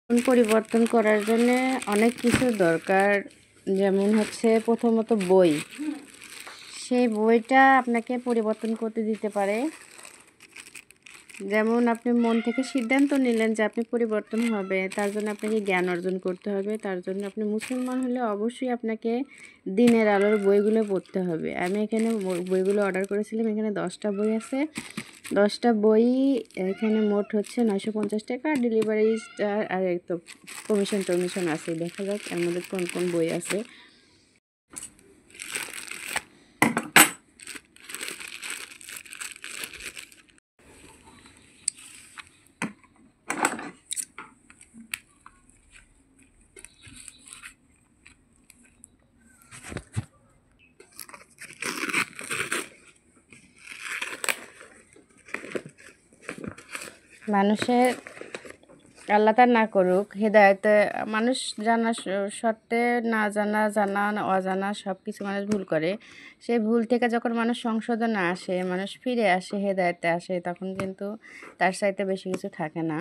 পরিবর্তন করার জন্য অনেক কিছু দরকার, যেমন হচ্ছে প্রথমত বই। সেই বইটা আপনাকে পরিবর্তন করতে দিতে পারে। যেমন আপনি মন থেকে সিদ্ধান্ত নিলেন যে আপনি পরিবর্তন হবে, তার জন্য আপনাকে জ্ঞান অর্জন করতে হবে। তার জন্য আপনি মুসলমান হলে অবশ্যই আপনাকে দিনের আলোর বইগুলো পড়তে হবে। আমি এখানে বইগুলো অর্ডার করেছিলাম, এখানে 10টা বই আছে। 10টা বই এখানে মোট হচ্ছে 950 টাকা। ডেলিভারি আর তো কমিশন আছে। দেখা যাক এর মধ্যে কোন কোন বই আছে। মানুষের আল্লাহ তার না করুক হেদায়েতে, মানুষ জানা সত্ত্বে না জানা, জানা অজানা সব কিছু মানুষ ভুল করে। সেই ভুল থেকে যখন মানুষ সংশোধনে আসে, মানুষ ফিরে আসে, হেদায়েতে আসে, তখন কিন্তু তার চাইতে বেশি কিছু থাকে না।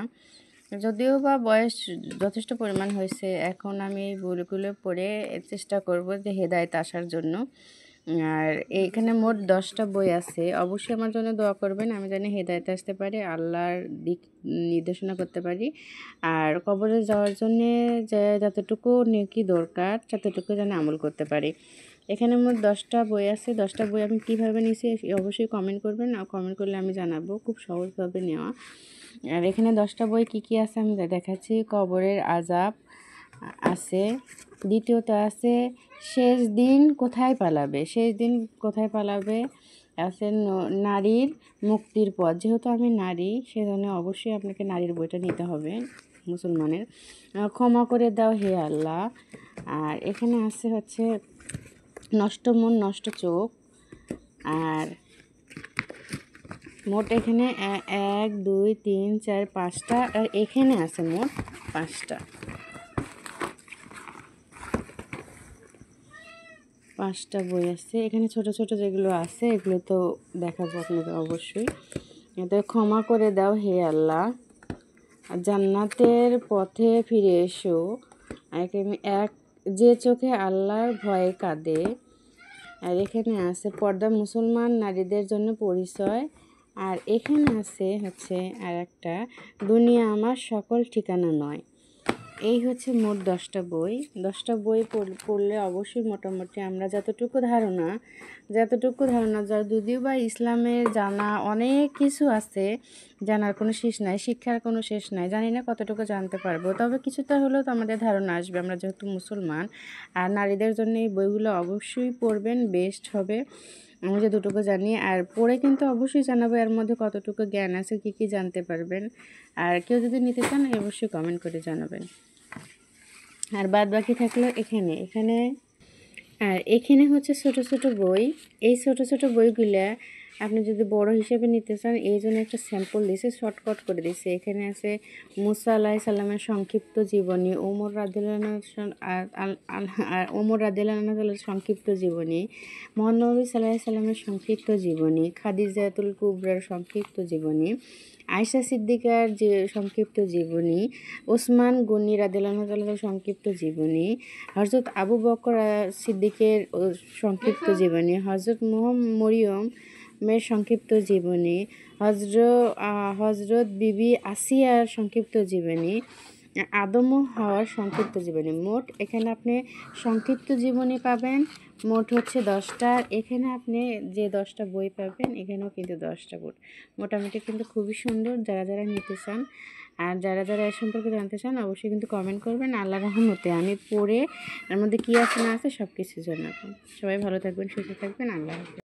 যদিও বা বয়স যথেষ্ট পরিমাণ হয়েছে, এখন আমি এই ভুলগুলো পড়ে চেষ্টা করব যে হেদায়েতে আসার জন্য। আর এইখানে মোট 10টা বই আছে। অবশ্যই আমার জন্য দোয়া করবেন, আমি জানি হেদায়েতে আসতে পারি, আল্লাহর দিক নির্দেশনা করতে পারি। আর কবরে যাওয়ার জন্যে যে যতটুকু নেকি দরকার ততটুকু যেন আমল করতে পারি। এখানে মোট 10টা বই আছে। 10টা বই আমি কীভাবে নিয়েছি অবশ্যই কমেন্ট করবেন, আর কমেন্ট করলে আমি জানাবো। খুব সহজভাবে নেওয়া। আর এখানে 10টা বই কী আছে আমি দেখাচ্ছি। কবরের আযাব আছে। দ্বিতীয়ত আছে শেষ দিন কোথায় পালাবে, শেষ দিন কোথায় পালাবে আছে। নারীর মুক্তির পথ। যেহেতু আমি নারী, সেজন্য অবশ্যই আপনাকে নারীর বইটা নিতে হবে মুসলমানের। ক্ষমা করে দাও হে আল্লাহ। আর এখানে আছে হচ্ছে নষ্ট মন নষ্ট চোখ। আর মোট এখানে 1 2 3 4 5টা, আর এখানে আছে মোট 5টা বই আছে। এখানে ছোট ছোট যেগুলো আছে এগুলো তো দেখাবো আপনাকে অবশ্যই। এতে ক্ষমা করে দাও হে আল্লাহ, জান্নাতের পথে ফিরে এসো, এক যে চোখে আল্লাহর ভয়ে কাঁদে। আর এখানে আছে পর্দা মুসলমান নারীদের জন্য পরিচয়। আর এখানে আছে হচ্ছে আর একটা, দুনিয়া আমার সকল ঠিকানা নয়। এই হচ্ছে মোট 10টা বই। 10টা বই পড়লে অবশ্যই মোটামুটি আমরা যতটুকু ধারণা যদিও বা ইসলামের জানা অনেক কিছু আছে, জানার কোনো শেষ নাই, শিক্ষার কোনো শেষ নাই। জানি না কতটুকু জানতে পারবো, তবে কিছুটা হলেও তো আমাদের ধারণা আসবে, আমরা যেহেতু মুসলমান। আর নারীদের জন্য এই বইগুলো অবশ্যই পড়বেন, বেস্ট হবে। আমি যতটুকু জানি আর পড়ে কিন্তু অবশ্যই জানাবো এর মধ্যে কতটুকু জ্ঞান আছে, কী কী জানতে পারবেন। আর কেউ যদি নিতে চান অবশ্যই কমেন্ট করে জানাবেন। আর বাদ বাকি থাকলো এখানে আর এখানে হচ্ছে ছোট ছোট বই। এই ছোট ছোট বইগুলা আপনি যদি বড় হিসেবে নিতে চান, এই জন্য একটা স্যাম্পল দিয়েছে, শর্টকাট করে দিয়েছে। এখানে আছে মুসা আলাইহিস সালামের সংক্ষিপ্ত জীবনী, ওমর রাদিয়াল্লাহু সংক্ষিপ্ত জীবনী, মুহাম্মদ নবী সাল্লাল্লাহু আলাইহি সাল্লামের সংক্ষিপ্ত জীবনী, খাদিজাতুল কুবরার সংক্ষিপ্ত জীবনী, আয়েশা সিদ্দিকার যে সংক্ষিপ্ত জীবনী, ওসমান গনি রাদিয়াল্লাহু সংক্ষিপ্ত জীবনী, হযরত আবু বকর সিদ্দিকের সংক্ষিপ্ত জীবনী, হযরত মরিয়মের সংক্ষিপ্ত জীবনী, হযরত বিবি আসিয়ার সংক্ষিপ্ত জীবনী, আদম ও হাওয়ার সংক্ষিপ্ত জীবনী। মোট এখানে আপনি সংক্ষিপ্ত জীবনী পাবেন মোট হচ্ছে 10টা। এখানে আপনি যে 10টা বই পাবেন, এখানেও কিন্তু 10টা বই। মোটামুটি কিন্তু খুবই সুন্দর। যারা যারা নিতে চান আর যারা যারা এর সম্পর্কে জানতে চান অবশ্যই কিন্তু কমেন্ট করবেন। আল্লাহর রহমতে আমি পড়ে এর মধ্যে কী আছে না আছে সব কিছু জানাবো। সবাই ভালো থাকবেন, সুস্থ থাকবেন। আল্লাহ হাফেজ।